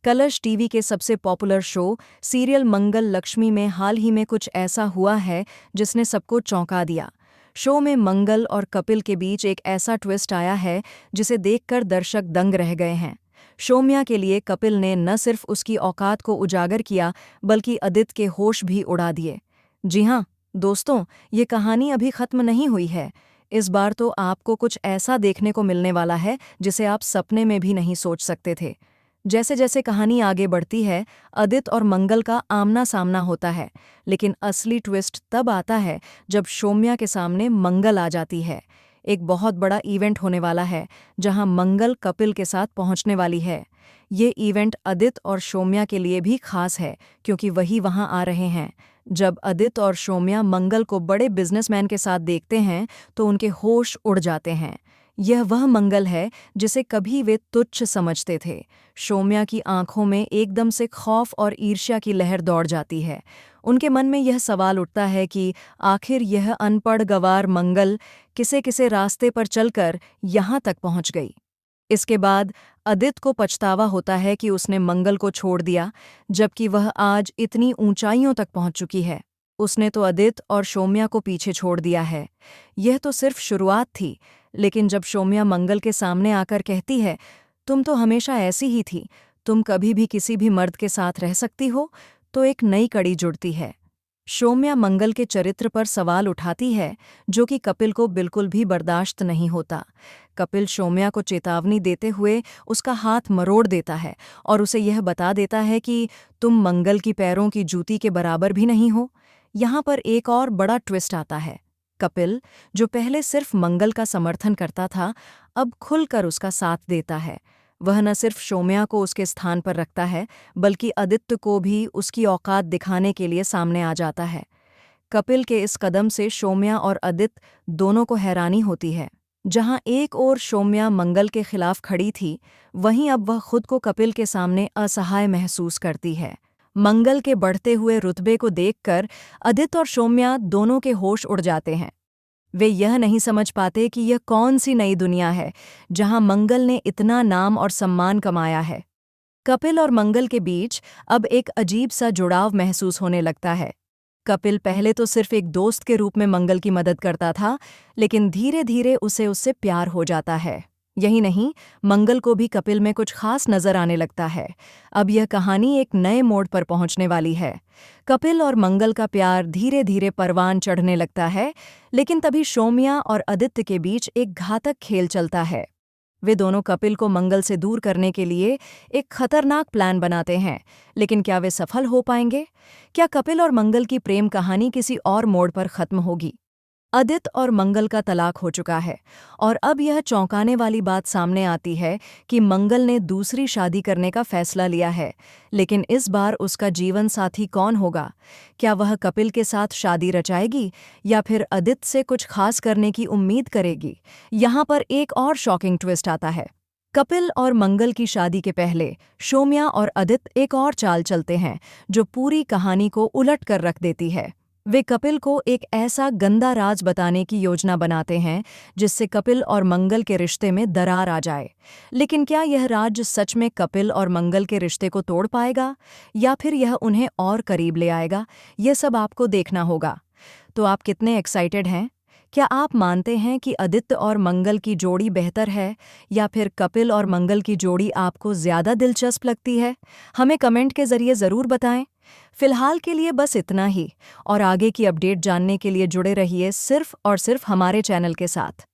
Colors TV के सबसे popular show serial मंगल लक्ष्मी में हाल ही में कुछ ऐसा हुआ है जिसने सबको चौंका दिया। शो में मंगल और कपिल के बीच एक ऐसा ट्विस्ट आया है जिसे देखकर दर्शक दंग रह गए हैं। शोम्या के लिए कपिल ने न सिर्फ उसकी औकात को उजागर किया बल्कि आदित्य के होश भी उड़ा दिए। जी हाँ दोस्तों, ये कहानी अभी खत्म नहीं हुई है। इस बार तो आपको कुछ ऐसा देखने को मिलने वाला है जिसे आप सपने में भी नहीं सोच सकते थे। जैसे जैसे कहानी आगे बढ़ती है, आदित्य और मंगल का आमना सामना होता है, लेकिन असली ट्विस्ट तब आता है जब शोम्या के सामने मंगल आ जाती है। एक बहुत बड़ा इवेंट होने वाला है जहां मंगल कपिल के साथ पहुंचने वाली है। ये इवेंट आदित्य और शोम्या के लिए भी खास है क्योंकि वही वहां आ रहे हैं। जब आदित्य और शोम्या मंगल को बड़े बिजनेसमैन के साथ देखते हैं तो उनके होश उड़ जाते हैं। यह वह मंगल है जिसे कभी वे तुच्छ समझते थे। शोम्या की आंखों में एकदम से खौफ और ईर्ष्या की लहर दौड़ जाती है। उनके मन में यह सवाल उठता है कि आखिर यह अनपढ़ गंवार मंगल किसे किसे रास्ते पर चलकर यहाँ तक पहुँच गई। इसके बाद आदित्य को पछतावा होता है कि उसने मंगल को छोड़ दिया, जबकि वह आज इतनी ऊंचाइयों तक पहुंच चुकी है। उसने तो आदित्य और शोम्या को पीछे छोड़ दिया है। यह तो सिर्फ शुरुआत थी, लेकिन जब शोम्या मंगल के सामने आकर कहती है, तुम तो हमेशा ऐसी ही थी, तुम कभी भी किसी भी मर्द के साथ रह सकती हो, तो एक नई कड़ी जुड़ती है। शोम्या मंगल के चरित्र पर सवाल उठाती है जो कि कपिल को बिल्कुल भी बर्दाश्त नहीं होता। कपिल शोम्या को चेतावनी देते हुए उसका हाथ मरोड़ देता है और उसे यह बता देता है कि तुम मंगल की पैरों की जूती के बराबर भी नहीं हो। यहाँ पर एक और बड़ा ट्विस्ट आता है। कपिल, जो पहले सिर्फ मंगल का समर्थन करता था, अब खुलकर उसका साथ देता है। वह न सिर्फ शोम्या को उसके स्थान पर रखता है बल्कि आदित्य को भी उसकी औकात दिखाने के लिए सामने आ जाता है। कपिल के इस कदम से शोम्या और आदित्य दोनों को हैरानी होती है। जहां एक ओर शोम्या मंगल के खिलाफ खड़ी थी, वहीं अब वह खुद को कपिल के सामने असहाय महसूस करती है। मंगल के बढ़ते हुए रुतबे को देखकर आदित्य और शोम्या दोनों के होश उड़ जाते हैं। वे यह नहीं समझ पाते कि यह कौन सी नई दुनिया है जहां मंगल ने इतना नाम और सम्मान कमाया है। कपिल और मंगल के बीच अब एक अजीब सा जुड़ाव महसूस होने लगता है। कपिल पहले तो सिर्फ एक दोस्त के रूप में मंगल की मदद करता था, लेकिन धीरे धीरे उसे उससे प्यार हो जाता है। यही नहीं, मंगल को भी कपिल में कुछ खास नजर आने लगता है। अब यह कहानी एक नए मोड़ पर पहुंचने वाली है। कपिल और मंगल का प्यार धीरे धीरे परवान चढ़ने लगता है, लेकिन तभी शोम्या और आदित्य के बीच एक घातक खेल चलता है। वे दोनों कपिल को मंगल से दूर करने के लिए एक खतरनाक प्लान बनाते हैं, लेकिन क्या वे सफल हो पाएंगे? क्या कपिल और मंगल की प्रेम कहानी किसी और मोड़ पर खत्म होगी? आदित्य और मंगल का तलाक हो चुका है और अब यह चौंकाने वाली बात सामने आती है कि मंगल ने दूसरी शादी करने का फैसला लिया है। लेकिन इस बार उसका जीवन साथी कौन होगा? क्या वह कपिल के साथ शादी रचाएगी या फिर आदित्य से कुछ खास करने की उम्मीद करेगी? यहाँ पर एक और शॉकिंग ट्विस्ट आता है। कपिल और मंगल की शादी के पहले शोम्या और आदित्य एक और चाल चलते हैं जो पूरी कहानी को उलट कर रख देती है। वे कपिल को एक ऐसा गंदा राज बताने की योजना बनाते हैं जिससे कपिल और मंगल के रिश्ते में दरार आ जाए। लेकिन क्या यह राज सच में कपिल और मंगल के रिश्ते को तोड़ पाएगा या फिर यह उन्हें और करीब ले आएगा? यह सब आपको देखना होगा। तो आप कितने एक्साइटेड हैं? क्या आप मानते हैं कि आदित्य और मंगल की जोड़ी बेहतर है या फिर कपिल और मंगल की जोड़ी आपको ज़्यादा दिलचस्प लगती है? हमें कमेंट के ज़रिए ज़रूर बताएं। फिलहाल के लिए बस इतना ही, और आगे की अपडेट जानने के लिए जुड़े रहिए सिर्फ और सिर्फ हमारे चैनल के साथ।